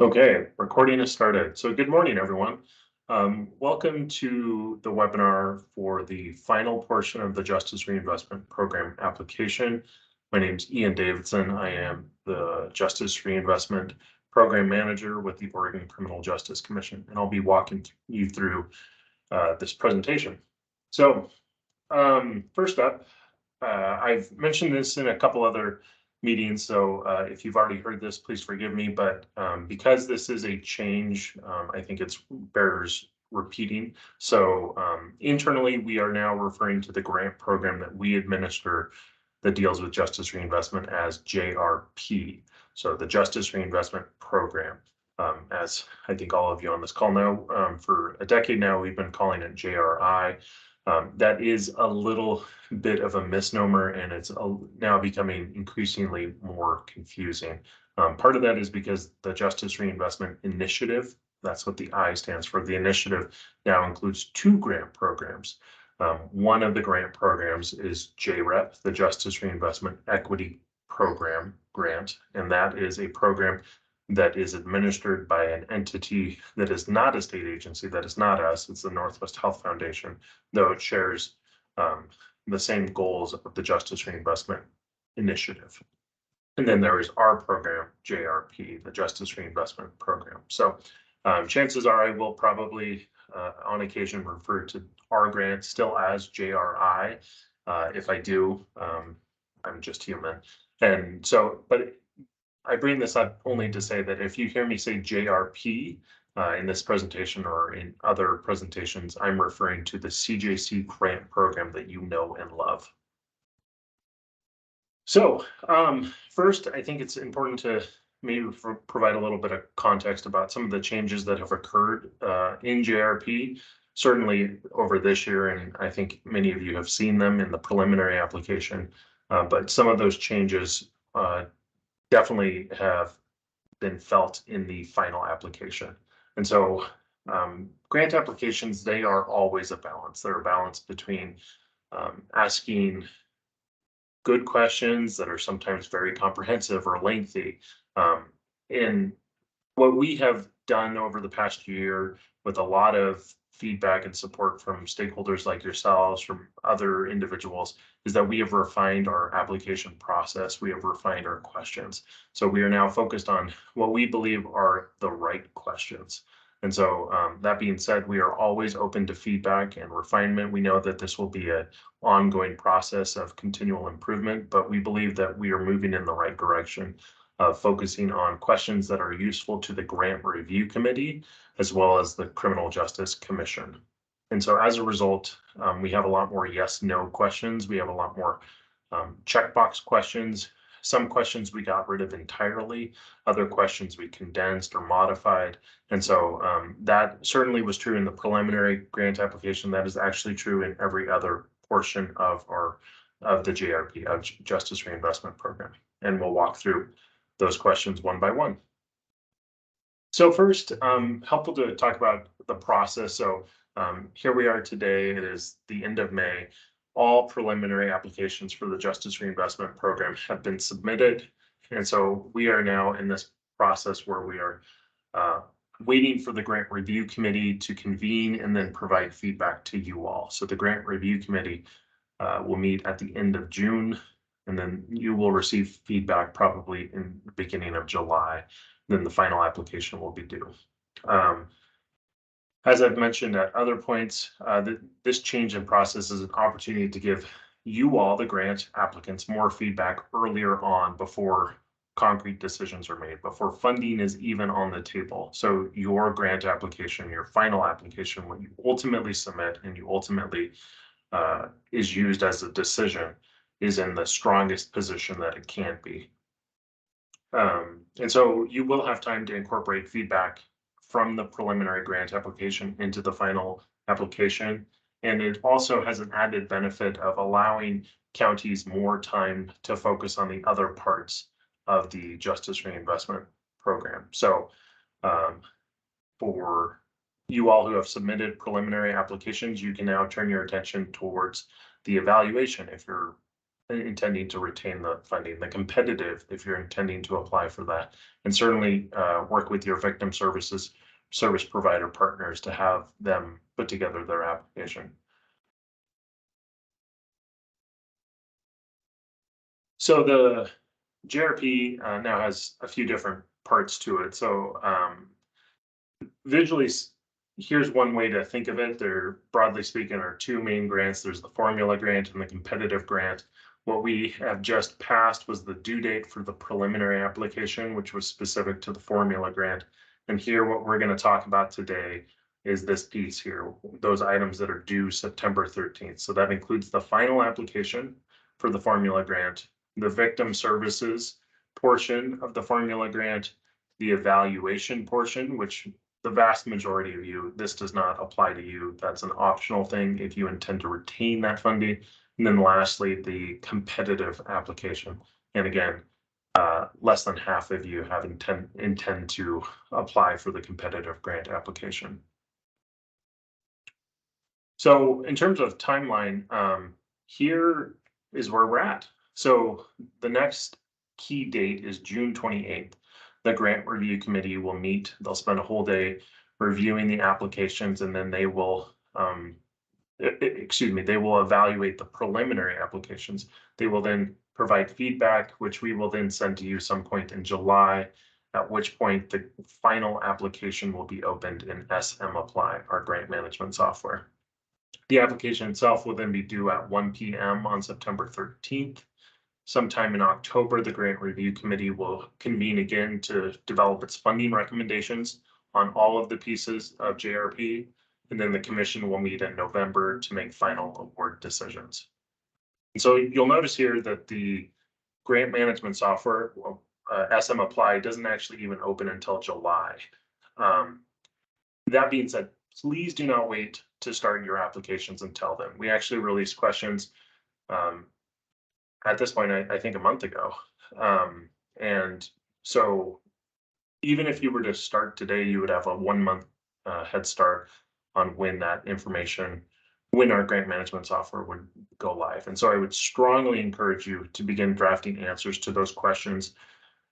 Okay, recording is started. So good morning, everyone. Welcome to the webinar for the final portion of the Justice Reinvestment Program application. My name is Ian Davidson. I am the Justice Reinvestment Program Manager with the Oregon Criminal Justice Commission, and I'll be walking you through this presentation. So first up, I've mentioned this in a couple other meetings, so if you've already heard this, please forgive me. But because this is a change, I think it's bears repeating. So internally, we are now referring to the grant program that we administer that deals with justice reinvestment as JRP. So the Justice Reinvestment Program. As I think all of you on this call know, for a decade now, we've been calling it JRI. That is a little bit of a misnomer, and it's now becoming increasingly more confusing. Part of that is because the Justice Reinvestment Initiative, that's what the I stands for, the initiative now includes two grant programs. One of the grant programs is JREP, the Justice Reinvestment Equity Program grant, and that is a program that is administered by an entity that is not a state agency, that is not us, it's the Northwest Health Foundation, though it shares the same goals of the Justice Reinvestment Initiative. And then there is our program, JRP, the Justice Reinvestment Program. So chances are I will probably on occasion refer to our grant still as JRI. If I do, I'm just human. And so, but I bring this up only to say that if you hear me say JRP in this presentation or in other presentations, I'm referring to the CJC grant program that you know and love. So first, I think it's important to maybe provide a little bit of context about some of the changes that have occurred in JRP, certainly over this year, and I think many of you have seen them in the preliminary application, but some of those changes definitely have been felt in the final application. And so grant applications, they are always a balance. They're a balance between asking good questions that are sometimes very comprehensive or lengthy. And what we have done over the past year with a lot of feedback and support from stakeholders like yourselves, from other individuals, is that we have refined our application process. We have refined our questions. So we are now focused on what we believe are the right questions. And so that being said, we are always open to feedback and refinement. We know that this will be an ongoing process of continual improvement, but we believe that we are moving in the right direction, focusing on questions that are useful to the Grant Review Committee, as well as the Criminal Justice Commission. And so as a result, we have a lot more yes/no questions. We have a lot more checkbox questions. Some questions we got rid of entirely, other questions we condensed or modified. And so that certainly was true in the preliminary grant application. That is actually true in every other portion of the JRP, of Justice Reinvestment Program. And we'll walk through those questions one by one. So first, helpful to talk about the process. So here we are today. It is the end of May. All preliminary applications for the Justice Reinvestment Program have been submitted. And so we are now in this process where we are waiting for the Grant Review Committee to convene and then provide feedback to you all. So the Grant Review Committee will meet at the end of June, and then you will receive feedback probably in the beginning of July. Then the final application will be due. As I've mentioned at other points, this change in process is an opportunity to give you all, the grant applicants, more feedback earlier on before concrete decisions are made, before funding is even on the table. So your grant application, your final application, what you ultimately submit and you ultimately is used as a decision, is in the strongest position that it can be. And so you will have time to incorporate feedback from the preliminary grant application into the final application. And it also has an added benefit of allowing counties more time to focus on the other parts of the Justice Reinvestment Program. So for you all who have submitted preliminary applications, you can now turn your attention towards the evaluation. If you're intending to retain the funding, the competitive if you're intending to apply for that, and certainly work with your victim service provider partners to have them put together their application. So the JRP now has a few different parts to it. So visually, here's one way to think of it. There, broadly speaking, are two main grants. There's the formula grant and the competitive grant. What we have just passed was the due date for the preliminary application, which was specific to the formula grant. And here, what we're going to talk about today is this piece here, those items that are due September 13th. So that includes the final application for the formula grant, the victim services portion of the formula grant, the evaluation portion, which the vast majority of you, this does not apply to you. That's an optional thing if you intend to retain that funding. And then lastly, the competitive application. And again, less than half of you have intend to apply for the competitive grant application. So in terms of timeline, here is where we're at. So the next key date is June 28th. The grant review committee will meet. They'll spend a whole day reviewing the applications, and then they will, they will evaluate the preliminary applications. They will then provide feedback, which we will then send to you some point in July, at which point the final application will be opened in SM Apply, our grant management software. The application itself will then be due at 1 p.m. on September 13th. Sometime in October, the grant review committee will convene again to develop its funding recommendations on all of the pieces of JRP. And then the commission will meet in November to make final award decisions. And so you'll notice here that the grant management software, SM Apply, doesn't actually even open until July. That being said, please do not wait to start your applications until then. We actually released questions at this point, I think a month ago. And so even if you were to start today, you would have a 1 month head start on when that information, when our grant management software would go live. And so I would strongly encourage you to begin drafting answers to those questions.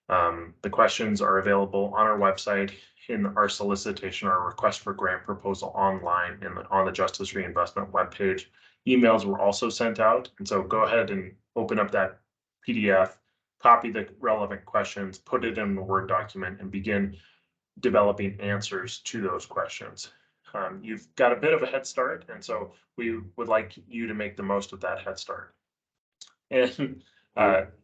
The questions are available on our website, in our solicitation, our request for grant proposal online, and on the Justice Reinvestment webpage. Emails were also sent out. And so go ahead and open up that PDF, copy the relevant questions, put it in the Word document, and begin developing answers to those questions. You've got a bit of a head start, and so we would like you to make the most of that head start. And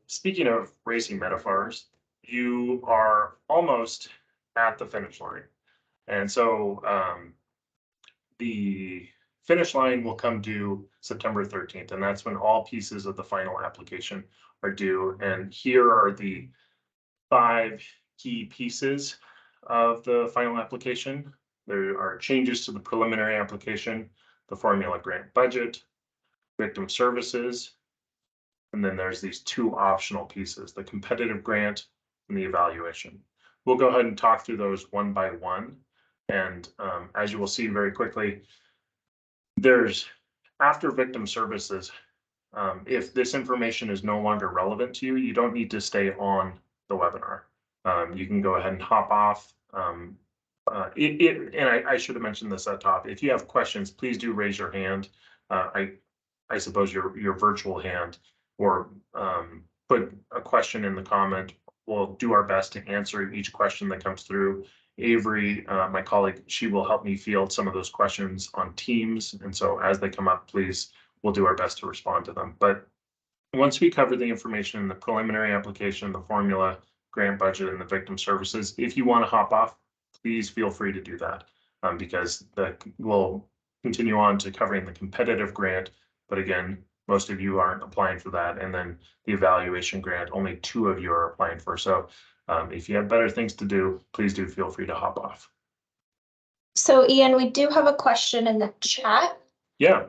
speaking of racing metaphors, you are almost at the finish line. And so the finish line will come due September 13th, and that's when all pieces of the final application are due. And here are the 5 key pieces of the final application. There are changes to the preliminary application, the formula grant budget, victim services, and then there's these 2 optional pieces, the competitive grant and the evaluation. We'll go ahead and talk through those one by one. And as you will see very quickly, there's, after victim services, if this information is no longer relevant to you, you don't need to stay on the webinar. You can go ahead and hop off. And I should have mentioned this at top. If you have questions, please do raise your hand. I suppose your virtual hand, or put a question in the comment. We'll do our best to answer each question that comes through. Avery, my colleague, she will help me field some of those questions on Teams. And so as they come up, please, we'll do our best to respond to them. But once we cover the information in the preliminary application, the formula, grant budget, and the victim services, if you want to hop off, please feel free to do that, because we'll continue on to covering the competitive grant. But again, most of you aren't applying for that. And then the evaluation grant, only 2 of you are applying for. So if you have better things to do, please do feel free to hop off. So Ian, we do have a question in the chat. Yeah.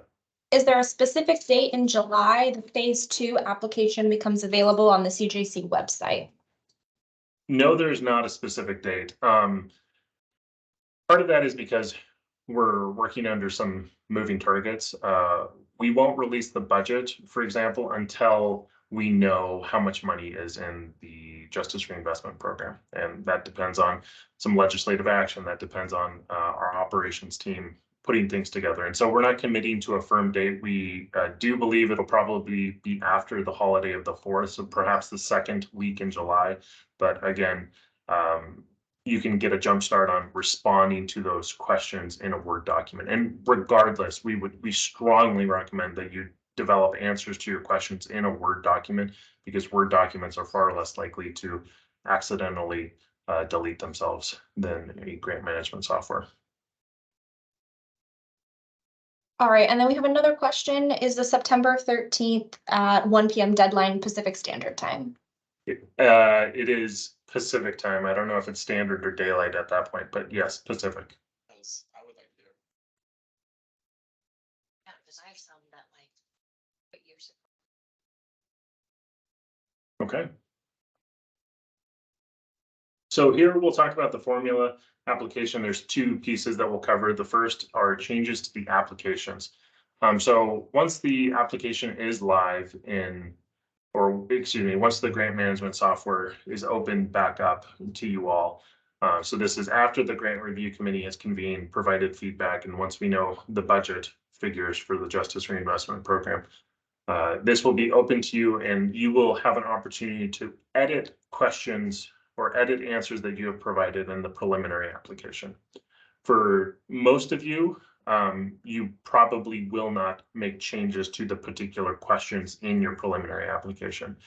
Is there a specific date in July the phase 2 application becomes available on the CJC website? No, there's not a specific date. Part of that is because we're working under some moving targets. we won't release the budget, for example, until we know how much money is in the Justice Reinvestment Program. And that depends on some legislative action. That depends on our operations team putting things together. And so we're not committing to a firm date. We do believe it'll probably be after the holiday of the 4th, so perhaps the second week in July. But again, you can get a jump start on responding to those questions in a Word document. And regardless, we strongly recommend that you develop answers to your questions in a Word document, because Word documents are far less likely to accidentally delete themselves than a grant management software. All right, and then we have another question. Is the September 13th at 1 p.m. deadline Pacific Standard Time? It is Pacific time. I don't know if it's standard or daylight at that point, but yes, Pacific. I would like to do it. Yeah, because I have some that like years ago. Okay. So here we'll talk about the formula application. There's two pieces that we'll cover. The first are changes to the applications. So once the application is live once the grant management software is opened back up to you all. So this is after the grant review committee has convened, provided feedback, and once we know the budget figures for the Justice Reinvestment Program. This will be open to you, and you will have an opportunity to edit questions or edit answers that you have provided in the preliminary application. For most of you, you probably will not make changes to the particular questions in your preliminary application.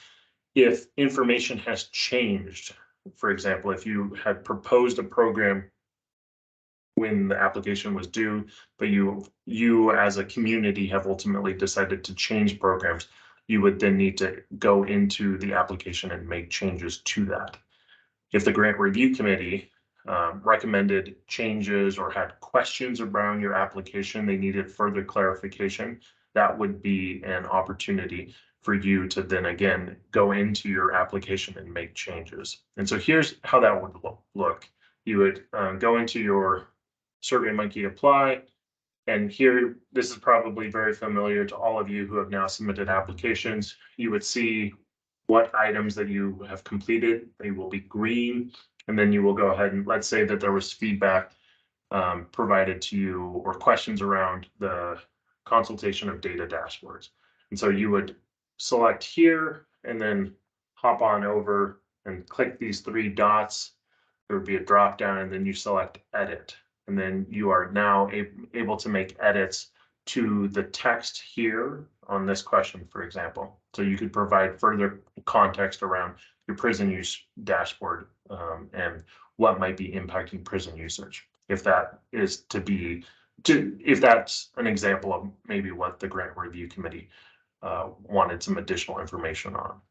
If information has changed, for example, if you had proposed a program when the application was due, but you as a community have ultimately decided to change programs, you would then need to go into the application and make changes to that. If the grant review committee recommended changes or had questions around your application, they needed further clarification, that would be an opportunity for you to then again go into your application and make changes. And so here's how that would look. You would go into your SurveyMonkey apply, and here, this is probably very familiar to all of you who have now submitted applications. You would see what items that you have completed. They will be green, and then you will go ahead and let's say that there was feedback provided to you or questions around the consultation of data dashboards. And so you would select here and then hop on over and click these three dots. There would be a drop down, and then you select edit. And then you are now able to make edits to the text here on this question, for example. So you could provide further context around your prison use dashboard and what might be impacting prison usage. If that is if that's an example of maybe what the grant review committee wanted some additional information on.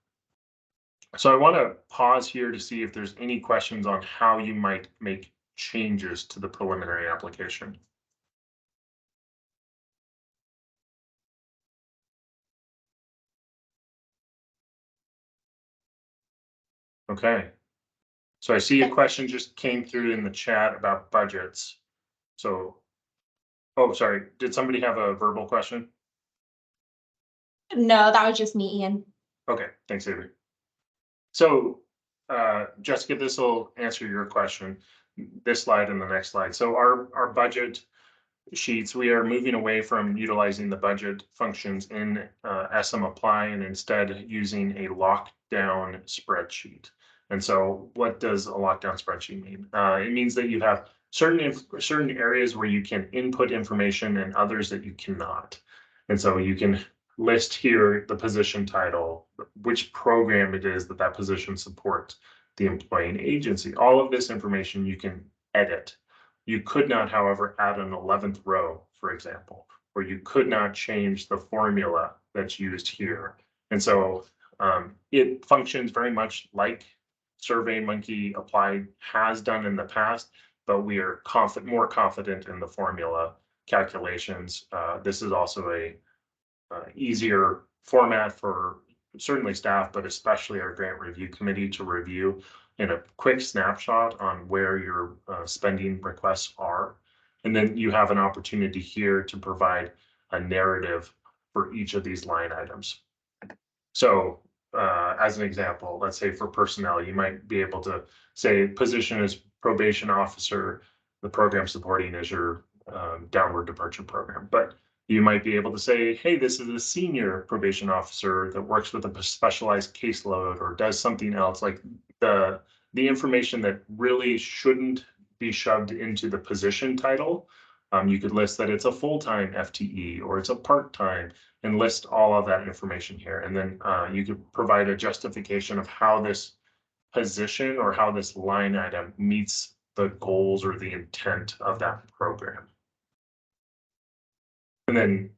So I want to pause here to see if there's any questions on how you might make changes to the preliminary application. Okay. So I see a question just came through in the chat about budgets. So, oh, sorry, did somebody have a verbal question? No, that was just me, Ian. Okay, thanks, Avery. So, Jessica, this will answer your question, this slide and the next slide. So our budget sheets, we are moving away from utilizing the budget functions in SM Apply and instead using a lockdown spreadsheet. And so what does a lockdown spreadsheet mean? It means that you have certain areas where you can input information and others that you cannot. And so you can list here the position title, which program it is that position supports, the employee and agency. All of this information you can edit. You could not, however, add an 11th row, for example, or you could not change the formula that's used here. And so it functions very much like SurveyMonkey Applied has done in the past, but we are more confident in the formula calculations. This is also a easier format for certainly staff, but especially our grant review committee to review in a quick snapshot on where your spending requests are. And then you have an opportunity here to provide a narrative for each of these line items. So as an example, let's say for personnel, you might be able to say position is probation officer, the program supporting is your downward departure program. But you might be able to say, hey, this is a senior probation officer that works with a specialized caseload or does something else. Like the information that really shouldn't be shoved into the position title. You could list that it's a full-time FTE or it's a part-time and list all of that information here. And then you could provide a justification of how this position or how this line item meets the goals or the intent of that program. And then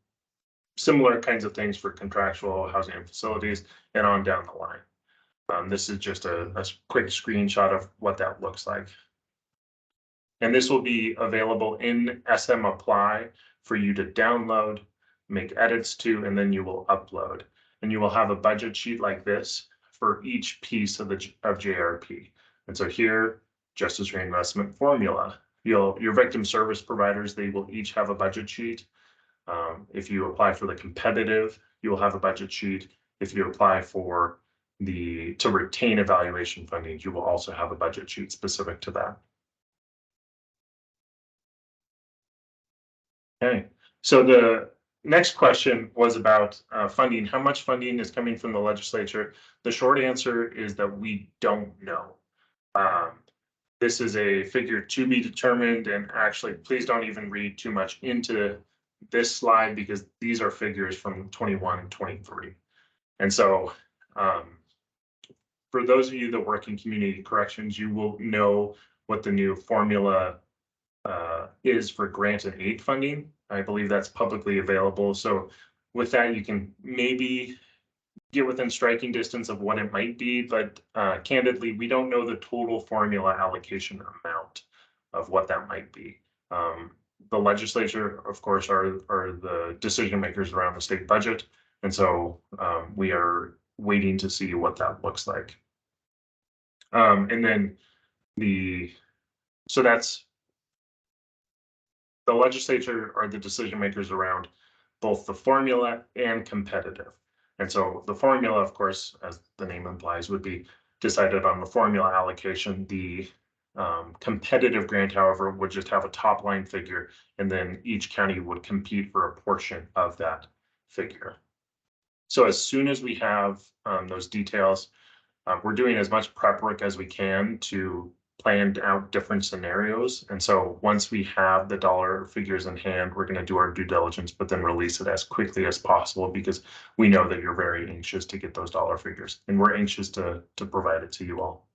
similar kinds of things for contractual housing and facilities and on down the line. This is just a quick screenshot of what that looks like. And this will be available in SM Apply for you to download, make edits to, and then you will upload. And you will have a budget sheet like this for each piece of JRP. And so here, Justice Reinvestment Formula. Your victim service providers, they will each have a budget sheet. If you apply for the competitive, you will have a budget sheet. If you apply for to retain evaluation funding, you will also have a budget sheet specific to that. Okay, so the next question was about funding. How much funding is coming from the legislature? The short answer is that we don't know. This is a figure to be determined, and actually, please don't even read too much into this slide because these are figures from 21 and 23. And so for those of you that work in community corrections, you will know what the new formula is for grant and aid funding. I believe that's publicly available. So with that, you can maybe get within striking distance of what it might be, but candidly, we don't know the total formula allocation amount of what that might be. The legislature, of course, are the decision makers around the state budget. And so we are waiting to see what that looks like. And then so that's the legislature are the decision makers around both the formula and competitive. And so the formula, of course, as the name implies, would be decided on the formula allocation. The competitive grant, however, would just have a top line figure, and then each county would compete for a portion of that figure. So as soon as we have those details, we're doing as much prep work as we can to plan out different scenarios. And so once we have the dollar figures in hand, we're going to do our due diligence, but then release it as quickly as possible because we know that you're very anxious to get those dollar figures, and we're anxious to provide it to you all.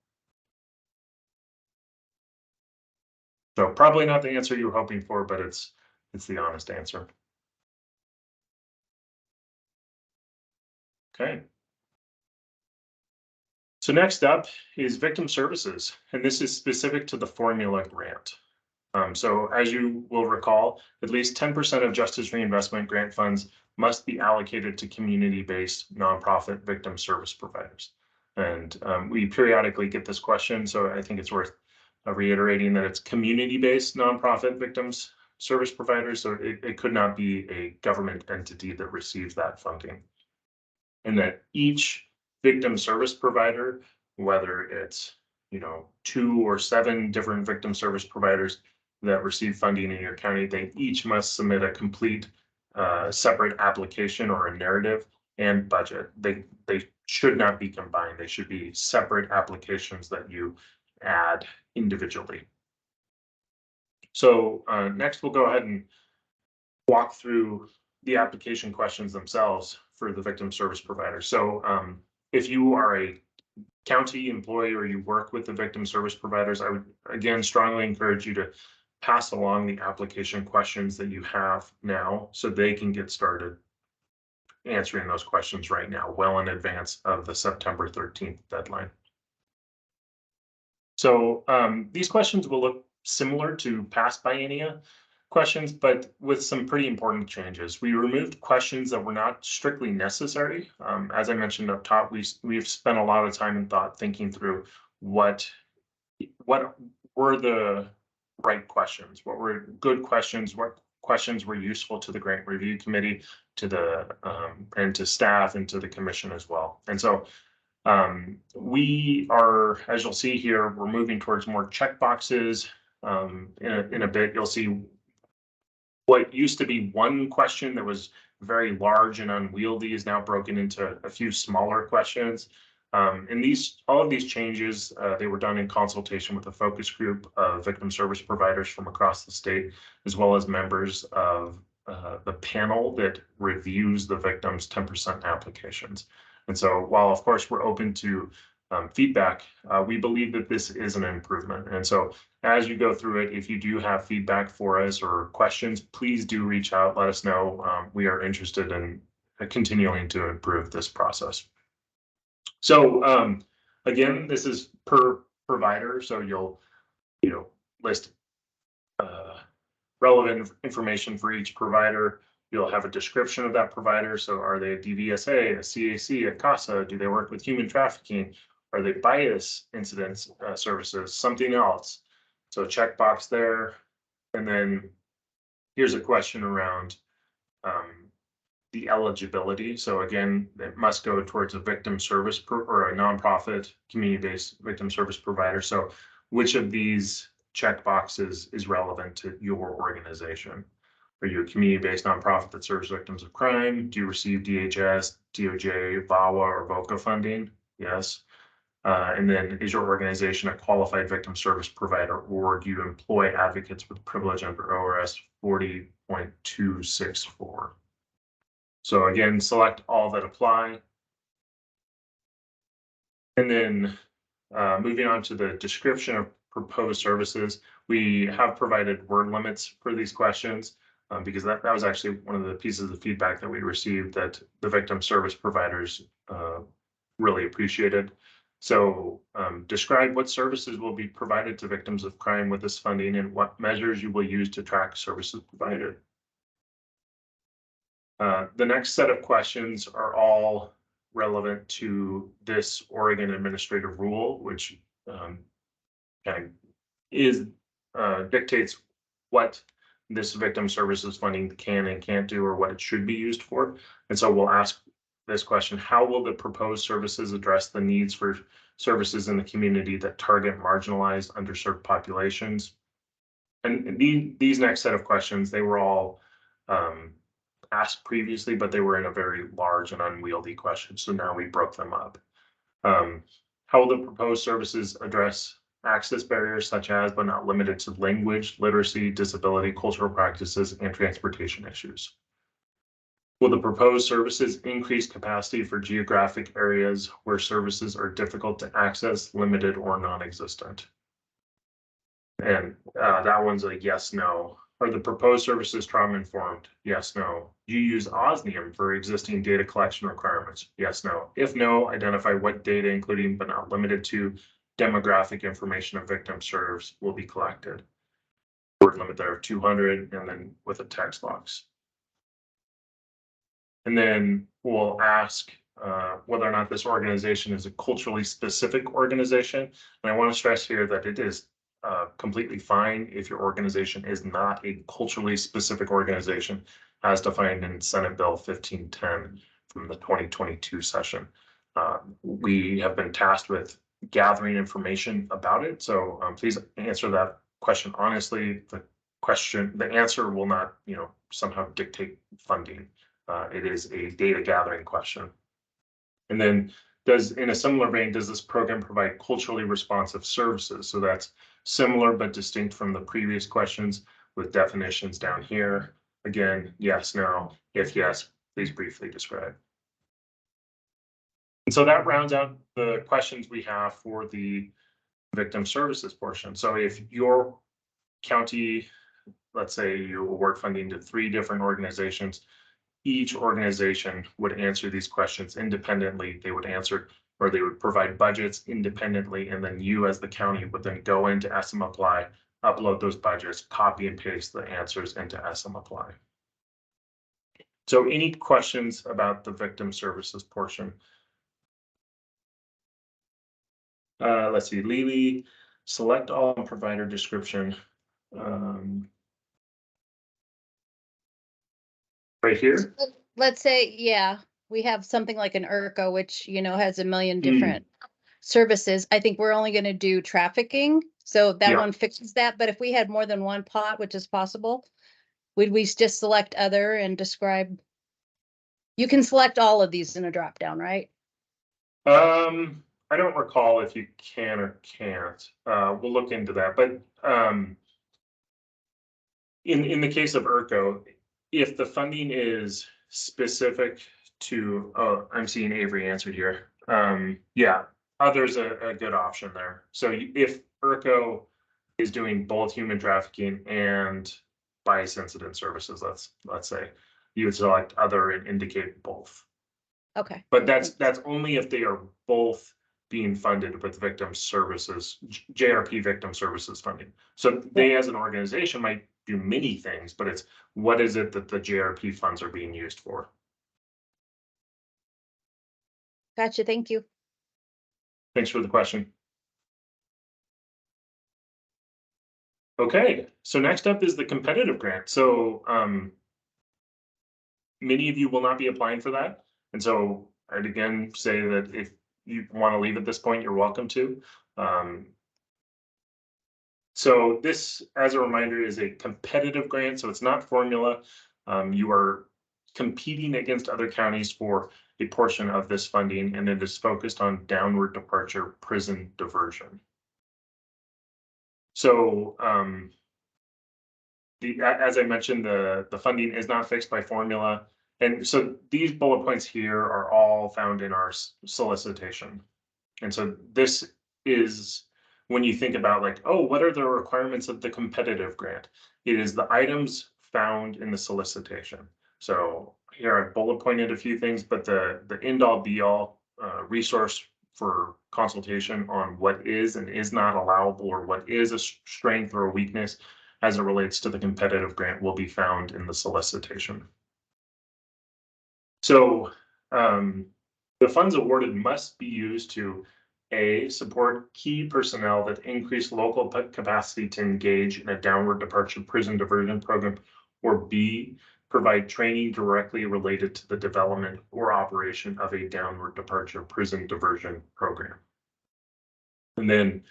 So probably not the answer you were hoping for, but it's the honest answer. Okay. So next up is victim services, and this is specific to the formula grant. So as you will recall, at least 10% of Justice Reinvestment grant funds must be allocated to community-based nonprofit victim service providers. And we periodically get this question, so I think it's worth reiterating that it's community-based nonprofit victims service providers. So it could not be a government entity that receives that funding. And that each victim service provider, whether it's 2 or 7 different victim service providers that receive funding in your county, they each must submit a complete separate application or a narrative and budget. They should not be combined. They should be separate applications that you add individually. So next we'll go ahead and walk through the application questions themselves for the victim service provider. So if you are a county employee or you work with the victim service providers, I would again strongly encourage you to pass along the application questions that you have now so they can get started answering those questions right now, well in advance of the September 13th deadline. So these questions will look similar to past biennia questions, but with some pretty important changes. We removed questions that were not strictly necessary. As I mentioned up top, we've spent a lot of time and thought thinking through what were the right questions, what were good questions, what questions were useful to the grant review committee, to the and to staff and to the commission as well. And so we are, as you'll see here, we're moving towards more check boxes. In a bit, you'll see what used to be one question that was very large and unwieldy is now broken into a few smaller questions. And all of these changes, they were done in consultation with a focus group of victim service providers from across the state, as well as members of the panel that reviews the victims' 10% applications. And so while, of course, we're open to feedback, we believe that this is an improvement. And so as you go through it, if you do have feedback for us or questions, please do reach out, let us know. We are interested in continuing to improve this process. So again, this is per provider, so you'll list relevant information for each provider. You'll have a description of that provider. So are they a DVSA, a CAC, a CASA? Do they work with human trafficking? Are they bias incidents services, something else? So checkbox there. And then here's a question around the eligibility. So again, it must go towards a victim service or a nonprofit community-based victim service provider. So which of these checkboxes is relevant to your organization? Are you a community-based nonprofit that serves victims of crime? Do you receive DHS, DOJ, VAWA, or VOCA funding? Yes. And then is your organization a qualified victim service provider, or do you employ advocates with privilege under ORS 40.264? So again, select all that apply. And then moving on to the description of proposed services, we have provided word limits for these questions because that was actually one of the pieces of feedback that we received that the victim service providers really appreciated. So describe what services will be provided to victims of crime with this funding and what measures you will use to track services provided. The next set of questions are all relevant to this Oregon administrative rule, which kind of dictates what this victim services funding can and can't do, or what it should be used for. And so we'll ask this question: how will the proposed services address the needs for services in the community that target marginalized, underserved populations? And these next set of questions, they were all asked previously, but they were in a very large and unwieldy question. So now we broke them up. How will the proposed services address access barriers such as, but not limited to, language, literacy, disability, cultural practices, and transportation issues? Will the proposed services increase capacity for geographic areas where services are difficult to access, limited, or non-existent? And that one's a yes, no. Are the proposed services trauma informed? Yes, no. Do you use OSNIUM for existing data collection requirements? Yes, no. If no, identify what data, including but not limited to demographic information of victims serves, will be collected. Word limit there of 200, and then with a text box. And then we'll ask whether or not this organization is a culturally specific organization. And I want to stress here that it is completely fine if your organization is not a culturally specific organization, as defined in Senate Bill 1510 from the 2022 session. We have been tasked with gathering information about it. So please answer that question honestly. The answer will not, somehow dictate funding. It is a data gathering question. And then in a similar vein, does this program provide culturally responsive services? So that's similar but distinct from the previous questions with definitions down here. Again, yes, no. If yes, please briefly describe. And so that rounds out the questions we have for the victim services portion. So if your county, let's say you award funding to 3 different organizations, each organization would answer these questions independently. They would answer, or they would provide budgets independently, and then you as the county would then go into SM Apply, upload those budgets, copy and paste the answers into SM Apply. So any questions about the victim services portion? Let's see, Lily, select all provider description. right here. Let's say, yeah, we have something like an IRCA, which, has a million Hmm. different services. I think we're only going to do trafficking. So that Yeah. one fixes that. But if we had more than one pot, which is possible, would we just select other and describe? You can select all of these in a drop down, right? I don't recall if you can or can't. We'll look into that. But in the case of ERCO, if the funding is specific to, oh, I'm seeing Avery answered here. Yeah, other's a good option there. So if ERCO is doing both human trafficking and bias incident services, let's say, you would select other and indicate both. Okay. But that's only if they are both being funded with victim services, JRP victim services funding. So they as an organization might do many things, but it's what is it that the JRP funds are being used for? Gotcha. Thank you. Thanks for the question. Okay, so next up is the competitive grant. So many of you will not be applying for that. And so I'd again say that if you want to leave at this point, you're welcome to. So this, as a reminder, is a competitive grant, so it's not formula. You are competing against other counties for a portion of this funding, and it is focused on downward departure prison diversion. So as I mentioned, the funding is not fixed by formula. And so these bullet points here are all found in our solicitation. And so this is when you think about like, oh, what are the requirements of the competitive grant? It is the items found in the solicitation. So here I've bullet pointed a few things, but the end all be all resource for consultation on what is and is not allowable or what is a strength or a weakness as it relates to the competitive grant will be found in the solicitation. So the funds awarded must be used to A, support key personnel that increase local capacity to engage in a downward departure prison diversion program, or B, provide training directly related to the development or operation of a downward departure prison diversion program. And then,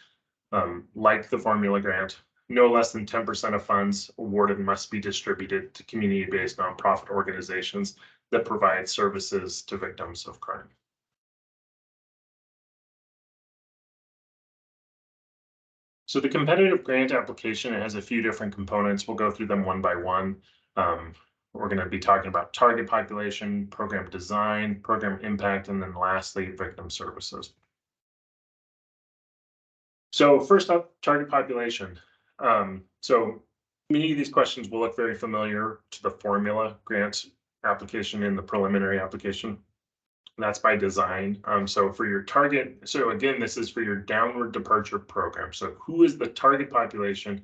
like the formula grant, no less than 10% of funds awarded must be distributed to community-based nonprofit organizations that provide services to victims of crime. So the competitive grant application has a few different components. We'll go through them one by one. We're going to be talking about target population, program design, program impact, and then lastly, victim services. So first up, target population. So many of these questions will look very familiar to the formula grant application and the preliminary application. That's by design. So for your target, so again, this is for your downward departure program. So who is the target population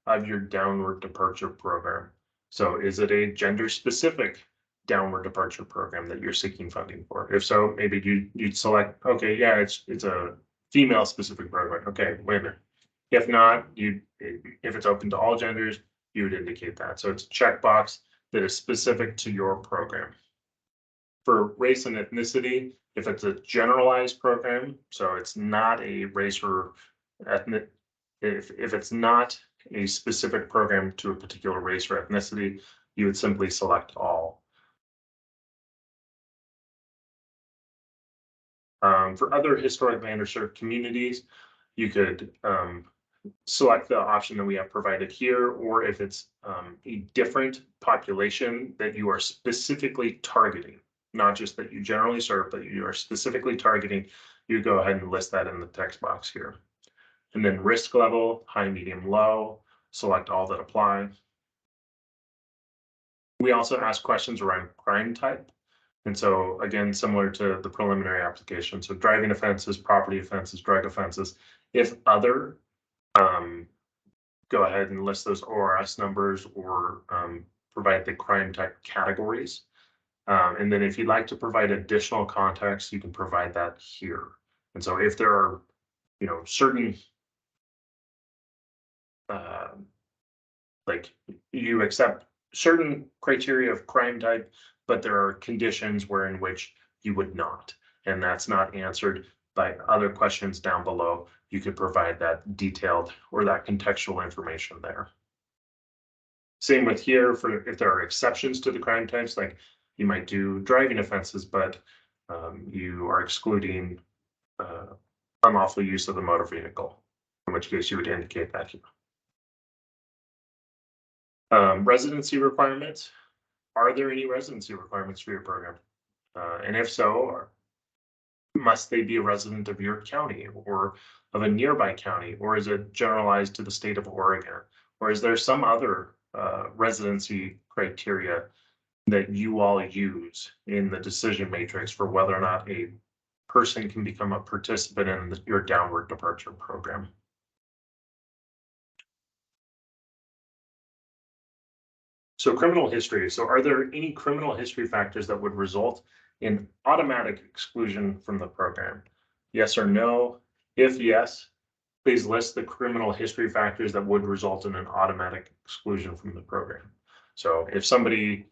of your downward departure program? So is it a gender specific downward departure program that you're seeking funding for? If so, maybe you'd select, okay, yeah, it's a female specific program. Okay, wait a minute. If not, if it's open to all genders, you would indicate that. So it's a checkbox that is specific to your program. For race and ethnicity, if it's a generalized program, so it's not a race or ethnic, if it's not a specific program to a particular race or ethnicity, you would simply select all. For other historically underserved communities, you could select the option that we have provided here, or if it's a different population that you are specifically targeting, not just that you generally serve, but you are specifically targeting, you go ahead and list that in the text box here. And then risk level, high, medium, low, select all that apply. We also ask questions around crime type. And so again, similar to the preliminary application, so driving offenses, property offenses, drug offenses. If other, go ahead and list those ORS numbers or provide the crime type categories. And then if you'd like to provide additional context, you can provide that here. And so if there are, certain, like you accept certain criteria of crime type, but there are conditions where in which you would not. And that's not answered by other questions down below. You could provide that detailed or that contextual information there. Same with here for if there are exceptions to the crime types, like you might do driving offenses, but you are excluding unlawful use of the motor vehicle, in which case you would indicate that here. Residency requirements. Are there any residency requirements for your program? And if so, must they be a resident of your county or of a nearby county, or is it generalized to the state of Oregon? Or is there some other residency criteria that you all use in the decision matrix for whether or not a person can become a participant in your downward departure program? So criminal history. So are there any criminal history factors that would result in automatic exclusion from the program? Yes or no? If yes, please list the criminal history factors that would result in an automatic exclusion from the program. So if somebody,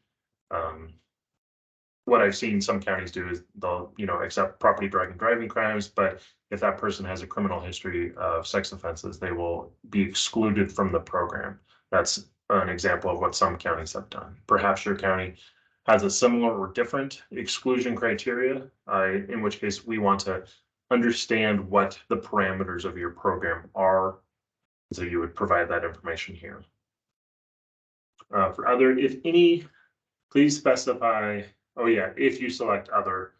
what I've seen some counties do is they'll, accept property, drug, and driving crimes, but if that person has a criminal history of sex offenses, they will be excluded from the program. That's an example of what some counties have done. Perhaps your county has a similar or different exclusion criteria, in which case we want to understand what the parameters of your program are. So you would provide that information here. For other, if any, please specify, if you select other,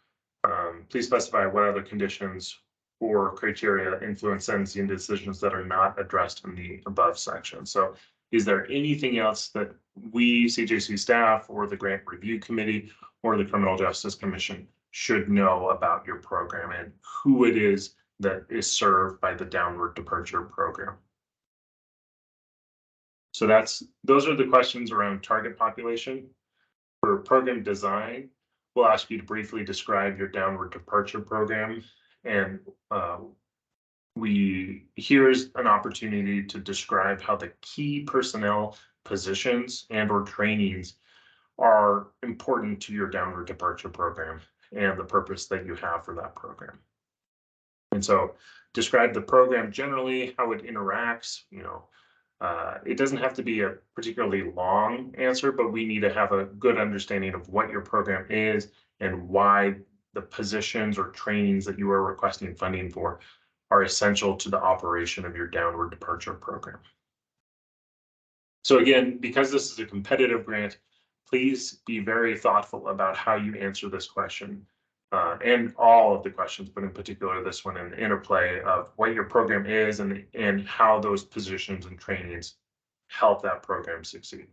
please specify what other conditions or criteria influence sentencing decisions that are not addressed in the above section. So is there anything else that we, CJC staff, or the Grant Review Committee, or the Criminal Justice Commission should know about your program and who it is that is served by the downward departure program? So those are the questions around target population. For program design, we'll ask you to briefly describe your downward departure program, and here's an opportunity to describe how the key personnel positions and or trainings are important to your downward departure program and the purpose that you have for that program. And so describe the program generally, how it interacts. It doesn't have to be a particularly long answer, but we need to have a good understanding of what your program is and why the positions or trainings that you are requesting funding for are essential to the operation of your downward departure program. So again, because this is a competitive grant, please be very thoughtful about how you answer this question and all of the questions, but in particular this one, and the interplay of what your program is and how those positions and trainings help that program succeed.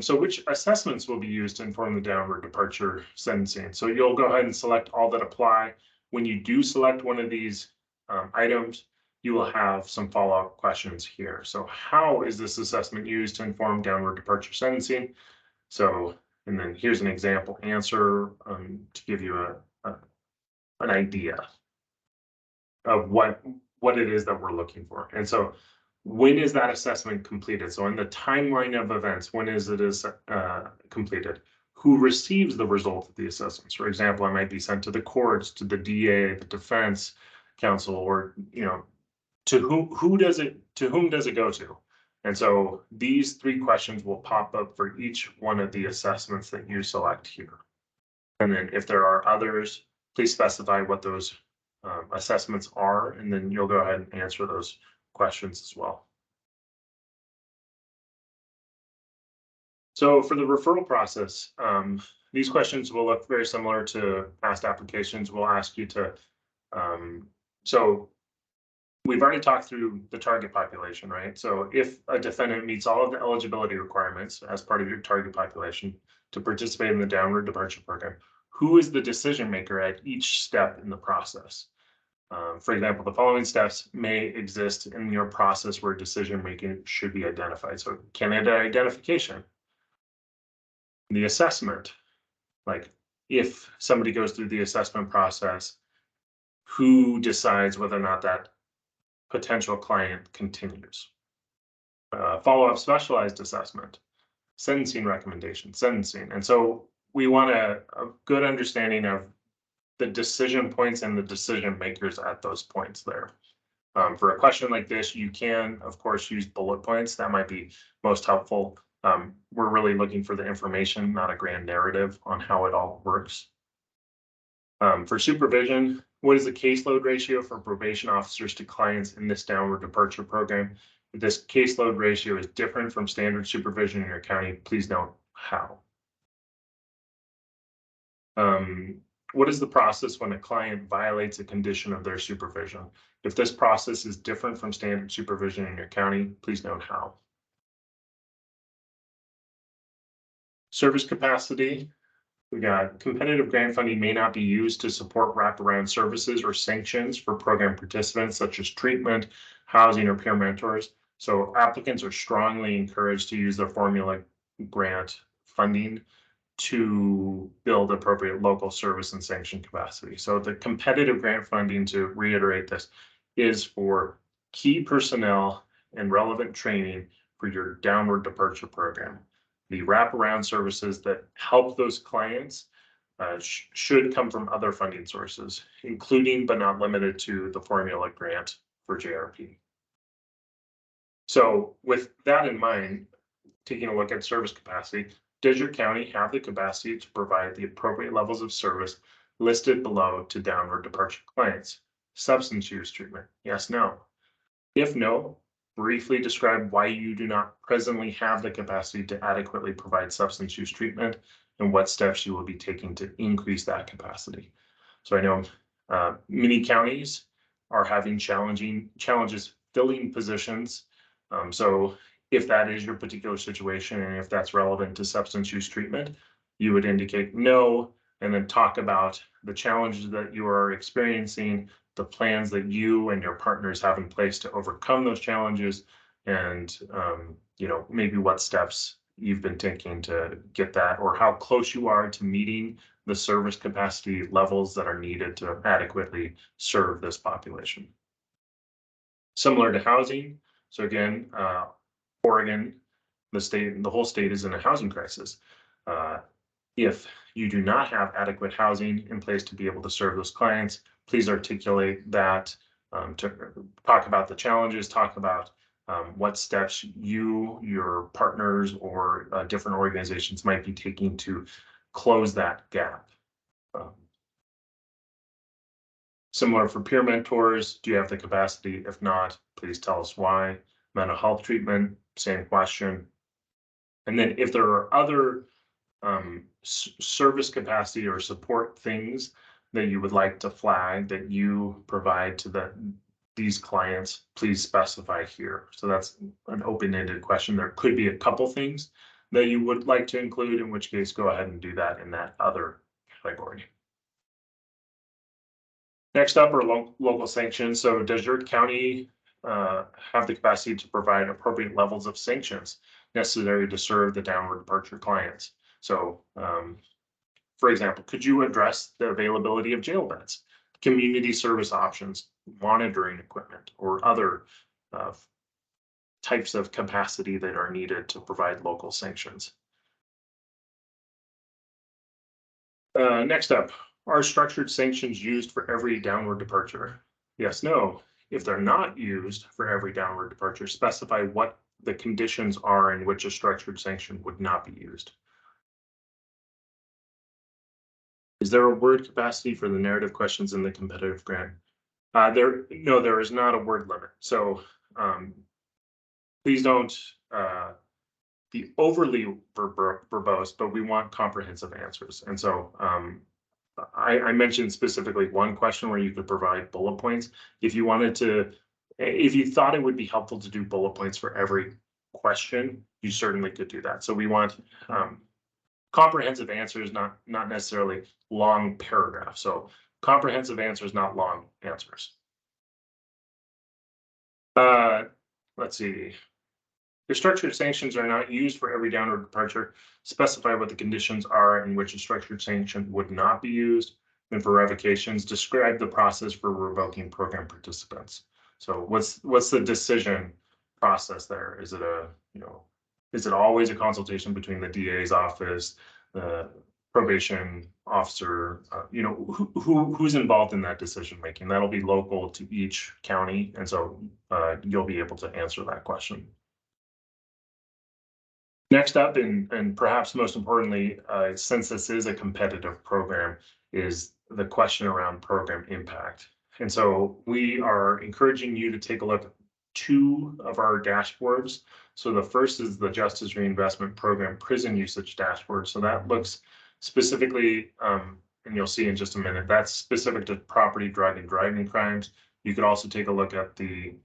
So which assessments will be used to inform the downward departure sentencing? So you'll go ahead and select all that apply. When you do select one of these items, you will have some follow-up questions here. So how is this assessment used to inform downward departure sentencing? So, and then here's an example answer to give you an idea of what it is that we're looking for. And so when is that assessment completed? So in the timeline of events, when is it completed? Who receives the result of the assessments? For example, it might be sent to the courts, to the DA, the defense counsel, or to whom does it go to? And so these three questions will pop up for each one of the assessments that you select here. And then if there are others, please specify what those assessments are, and then you'll go ahead and answer those questions as well. So for the referral process, these questions will look very similar to past applications. We'll ask you to, so we've already talked through the target population, right? So if a defendant meets all of the eligibility requirements as part of your target population to participate in the downward departure program, who is the decision maker at each step in the process? For example, the following steps may exist in your process where decision making should be identified. So candidate identification, the assessment, like if somebody goes through the assessment process, who decides whether or not that potential client continues? Follow-up specialized assessment, sentencing recommendation, sentencing. And so we want a good understanding of the decision points and the decision makers at those points there. For a question like this, you can, of course, use bullet points. That might be most helpful. We're really looking for the information, not a grand narrative on how it all works. For supervision, what is the caseload ratio for probation officers to clients in this downward departure program? If this caseload ratio is different from standard supervision in your county, please note how. What is the process when a client violates a condition of their supervision? If this process is different from standard supervision in your county, please note how. Service capacity. We got competitive grant funding may not be used to support wraparound services or sanctions for program participants such as treatment, housing, or peer mentors. So applicants are strongly encouraged to use their formula grant funding to build appropriate local service and sanction capacity. So the competitive grant funding, to reiterate this, is for key personnel and relevant training for your downward departure program. The wraparound services that help those clients should come from other funding sources, including but not limited to the formula grant for JRP. So with that in mind, taking a look at service capacity, does your county have the capacity to provide the appropriate levels of service listed below to downward departure clients? Substance use treatment, yes, no. If no, briefly describe why you do not presently have the capacity to adequately provide substance use treatment and what steps you will be taking to increase that capacity. So I know many counties are having challenges filling positions. So if that is your particular situation and if that's relevant to substance use treatment, you would indicate no, and then talk about the challenges that you are experiencing, the plans that you and your partners have in place to overcome those challenges, and maybe what steps you've been taking to get that, or how close you are to meeting the service capacity levels that are needed to adequately serve this population. Similar to housing, so again, Oregon, the whole state is in a housing crisis. If you do not have adequate housing in place to be able to serve those clients, please articulate that, to talk about the challenges, talk about what steps you, your partners, or different organizations might be taking to close that gap. Similar for peer mentors, do you have the capacity? If not, please tell us why. Mental health treatment, same question. And then if there are other service capacity or support things that you would like to flag that you provide to these clients, please specify here. So that's an open-ended question. There could be a couple things that you would like to include, in which case go ahead and do that in that other category. Next up are local sanctions. So does your county have the capacity to provide appropriate levels of sanctions necessary to serve the downward departure clients? So, for example, could you address the availability of jail beds, community service options, monitoring equipment, or other types of capacity that are needed to provide local sanctions? Next up, are structured sanctions used for every downward departure? Yes, no. If they're not used for every downward departure, specify what the conditions are in which a structured sanction would not be used. Is there a word capacity for the narrative questions in the competitive grant? No, there is not a word limit. So please don't be overly verbose, but we want comprehensive answers. And so I mentioned specifically one question where you could provide bullet points. If you wanted to, if you thought it would be helpful to do bullet points for every question, you certainly could do that. So we want comprehensive answers, not necessarily long paragraphs. So comprehensive answers, not long answers. Let's see. If structured sanctions are not used for every downward departure, specify what the conditions are in which a structured sanction would not be used. And for revocations, describe the process for revoking program participants. So what's the decision process there? Is it is it always a consultation between the DA's office, the probation officer, who's involved in that decision making? That'll be local to each county, and so you'll be able to answer that question. Next up, and perhaps most importantly, since this is a competitive program, is the question around program impact. And so we are encouraging you to take a look at two of our dashboards. So the first is the Justice Reinvestment Program prison usage dashboard. So that looks specifically, and you'll see in just a minute, that's specific to property, drug, and driving crimes. You could also take a look at the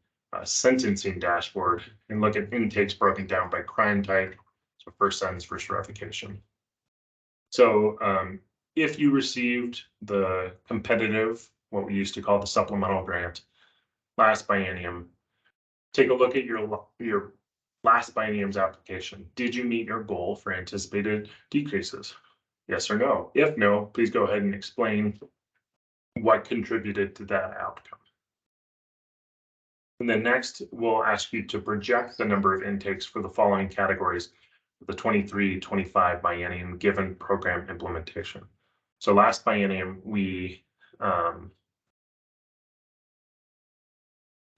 sentencing dashboard and look at intakes broken down by crime type. So first sentence, first revocation. So if you received the competitive, what we used to call the supplemental grant, last biennium, take a look at your last biennium's application. Did you meet your goal for anticipated decreases? Yes or no? If no, please go ahead and explain what contributed to that outcome. And then next, we'll ask you to project the number of intakes for the following categories for the 23-25 biennium given program implementation. So last biennium,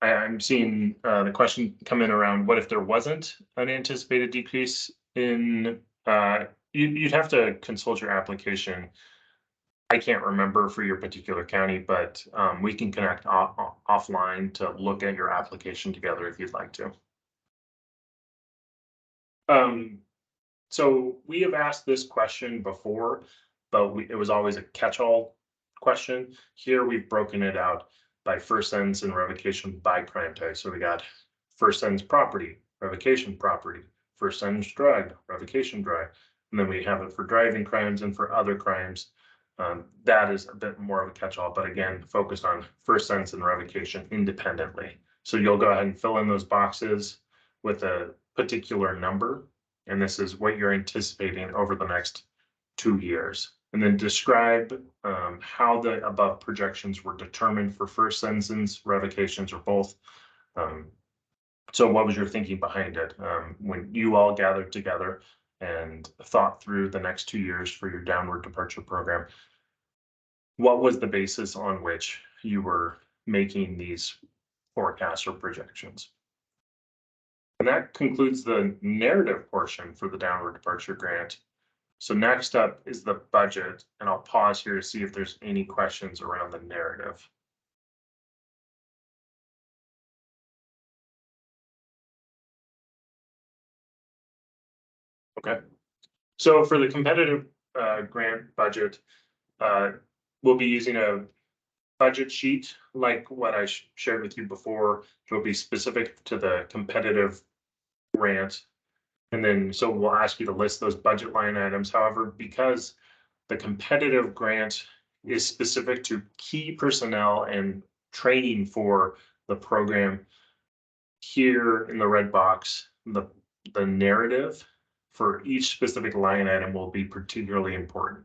I'm seeing the question come in around what if there wasn't an anticipated decrease in, you'd have to consult your application. I can't remember for your particular county, but we can connect offline to look at your application together if you'd like to. So we have asked this question before, but it was always a catch-all question. Here we've broken it out by first sentence and revocation by crime type. So we got first sentence property, revocation property, first sentence drug, revocation drug, and then we have it for driving crimes and for other crimes. That is a bit more of a catch-all, but again, focused on first sentence and revocation independently. So you'll go ahead and fill in those boxes with a particular number, and this is what you're anticipating over the next 2 years. And then describe how the above projections were determined for first sentence, revocations, or both. So what was your thinking behind it when you all gathered together and thought through the next 2 years for your downward departure program? What was the basis on which you were making these forecasts or projections? And that concludes the narrative portion for the downward departure grant. So next up is the budget, and I'll pause here to see if there's any questions around the narrative. Okay, so for the competitive grant budget, we'll be using a budget sheet like what I shared with you before. It will be specific to the competitive grant. And then, so we'll ask you to list those budget line items. However, because the competitive grant is specific to key personnel and training for the program, here in the red box, the narrative for each specific line item will be particularly important.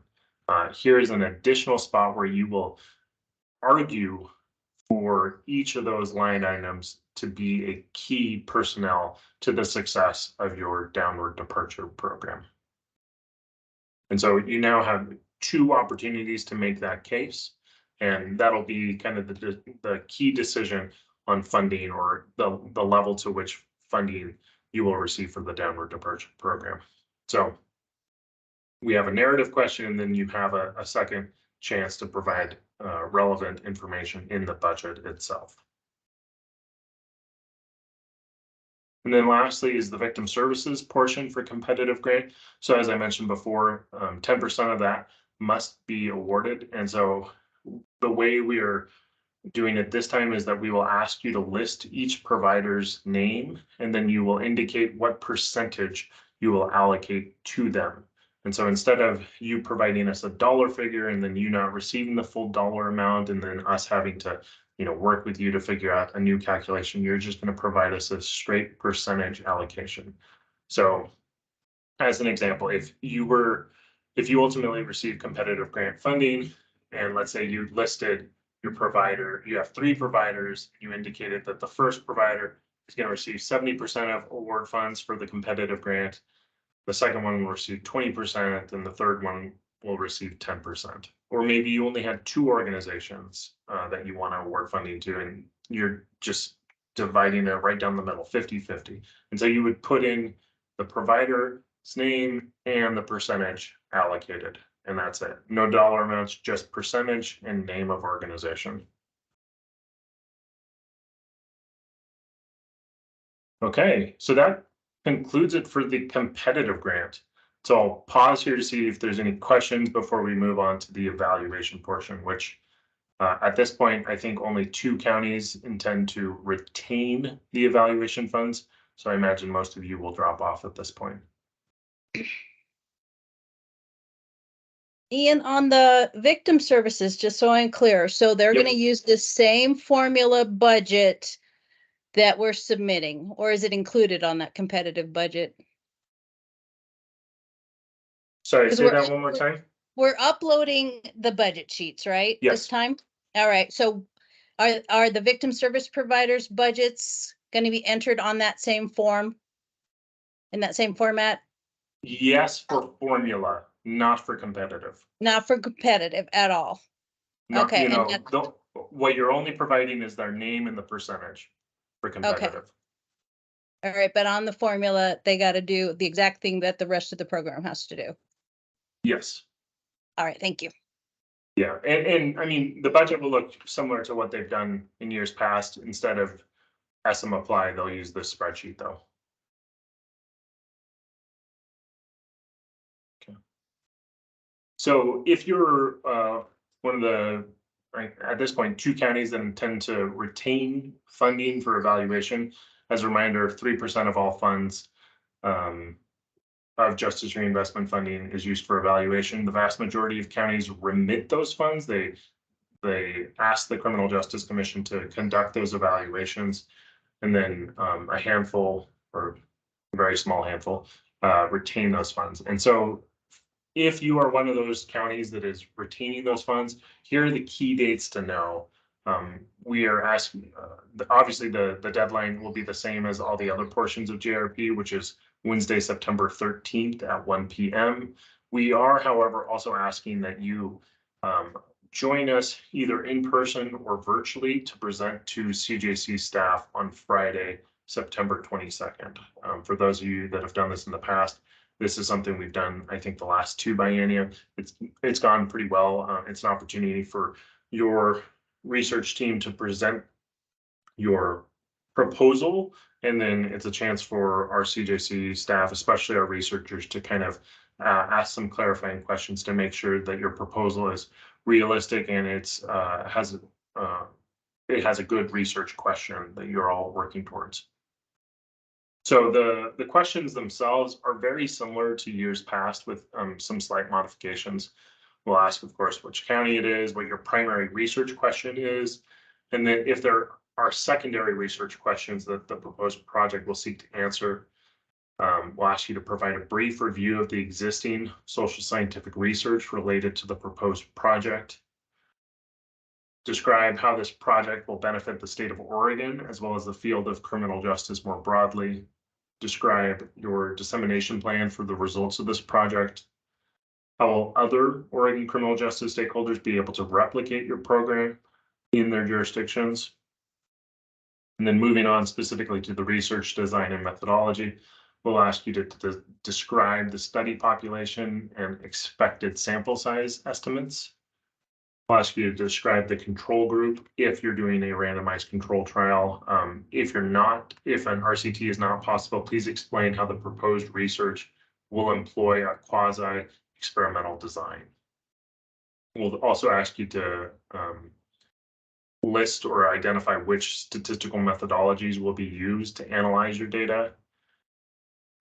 Here is an additional spot where you will argue for each of those line items to be a key personnel to the success of your downward departure program. And so you now have 2 opportunities to make that case, and that'll be kind of the key decision on funding or the level to which funding you will receive for the downward departure program. So we have a narrative question, and then you have a second chance to provide relevant information in the budget itself. And then lastly is the victim services portion for competitive grant. So as I mentioned before, 10% of that must be awarded. And so the way we are doing it this time is that we will ask you to list each provider's name, and then you will indicate what percentage you will allocate to them. And so instead of you providing us a dollar figure and then you not receiving the full dollar amount and then us having to work with you to figure out a new calculation, you're just going to provide us a straight percentage allocation. So as an example, if you ultimately receive competitive grant funding, and let's say you listed your provider, you have 3 providers, you indicated that the first provider is going to receive 70% of award funds for the competitive grant. The second one will receive 20%, and the third one will receive 10%. Or maybe you only had two organizations that you want to award funding to, and you're just dividing it right down the middle, 50-50. And so you would put in the provider's name and the percentage allocated, and that's it. No dollar amounts, just percentage and name of organization. Okay, so that concludes it for the competitive grant. So I'll pause here to see if there's any questions before we move on to the evaluation portion, which at this point, I think only 2 counties intend to retain the evaluation funds. So I imagine most of you will drop off at this point. Ian, on the victim services, just so I'm clear, so they're Yep. gonna use the same formula budget that we're submitting, or is it included on that competitive budget? Sorry, 'Cause say we're- that one more time. We're uploading the budget sheets, right? Yes. This time? All right, so are the victim service providers' budgets gonna be entered on that same form? In that same format? Yes, for formula, not for competitive. Not for competitive at all? Not, Okay, you and know, that- what you're only providing is their name and the percentage for competitive. All right, but on the formula, they gotta do the exact thing that the rest of the program has to do. Yes. All right, thank you. Yeah, and I mean, the budget will look similar to what they've done in years past. Instead of SM apply, they'll use this spreadsheet though. Okay. So if you're one of the, right, at this point, 2 counties that intend to retain funding for evaluation, as a reminder, 3% of all funds of Justice Reinvestment funding is used for evaluation. The vast majority of counties remit those funds. They ask the Criminal Justice Commission to conduct those evaluations, and then a handful, or a very small handful, retain those funds. And so if you are one of those counties that is retaining those funds, here are the key dates to know. We are asking, obviously the deadline will be the same as all the other portions of JRP, which is Wednesday, September 13th at 1 p.m. We are, however, also asking that you join us either in person or virtually to present to CJC staff on Friday, September 22nd. For those of you that have done this in the past, this is something we've done, I think, the last 2 biennia. It's gone pretty well. It's an opportunity for your research team to present your proposal, and then it's a chance for our CJC staff, especially our researchers, to kind of ask some clarifying questions to make sure that your proposal is realistic and it has a good research question that you're all working towards. So the questions themselves are very similar to years past with some slight modifications. We'll ask, of course, which county it is, what your primary research question is, and then if there are secondary research questions that the proposed project will seek to answer, we'll ask you to provide a brief review of the existing social scientific research related to the proposed project. Describe how this project will benefit the state of Oregon, as well as the field of criminal justice more broadly. Describe your dissemination plan for the results of this project. How will other Oregon criminal justice stakeholders be able to replicate your program in their jurisdictions? And then moving on specifically to the research design and methodology, we'll ask you to describe the study population and expected sample size estimates. We'll ask you to describe the control group if you're doing a randomized control trial. If an RCT is not possible, please explain how the proposed research will employ a quasi-experimental design. We'll also ask you to list or identify which statistical methodologies will be used to analyze your data.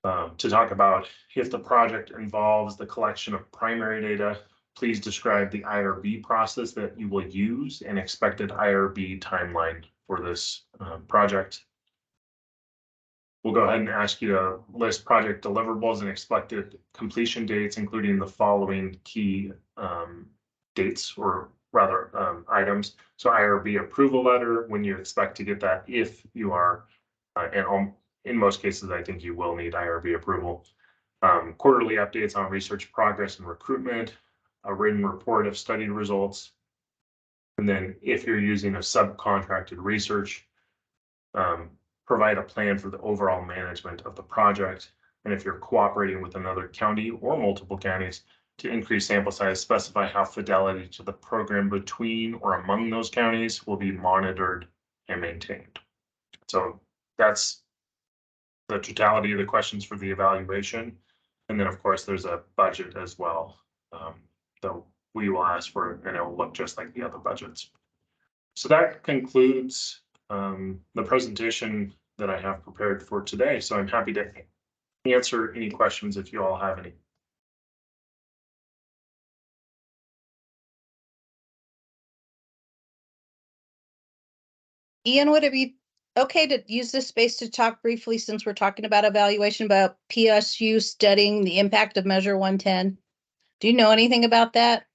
To talk about if the project involves the collection of primary data, please describe the IRB process that you will use and expected IRB timeline for this project. We'll go ahead and ask you to list project deliverables and expected completion dates, including the following key dates, or rather items. So IRB approval letter, when you expect to get that if you are And in most cases, I think you will need IRB approval. Quarterly updates on research progress and recruitment, a written report of study results. And then if you're using a subcontracted research, provide a plan for the overall management of the project. And if you're cooperating with another county or multiple counties to increase sample size, specify how fidelity to the program between or among those counties will be monitored and maintained. So that's the totality of the questions for the evaluation. And then, of course, there's a budget as well, that we will ask for, and it will look just like the other budgets. So that concludes the presentation that I have prepared for today. So I'm happy to answer any questions if you all have any. Ian, would it be okay to use this space to talk briefly, since we're talking about evaluation, about PSU studying the impact of Measure 110? Do you know anything about that?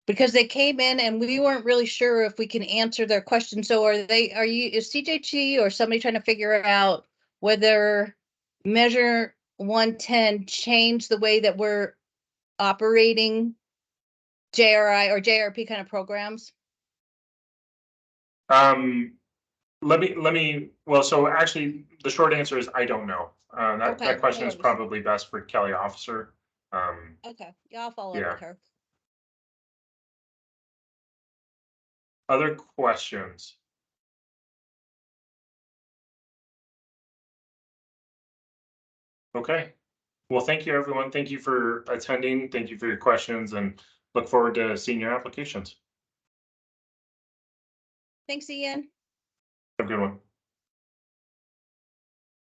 Because they came in and we weren't really sure if we can answer their question. So is CJT or somebody trying to figure out whether Measure 110 changed the way that we're operating JRI or JRP kind of programs? Well, so actually, the short answer is I don't know. Okay, That question no is worries. probably best for Kelly Officer. Okay, yeah, I'll follow up Yeah. with her. Other questions? Okay. Well, thank you, everyone. Thank you for attending. Thank you for your questions, and look forward to seeing your applications. Thanks, Ian. Have a good one.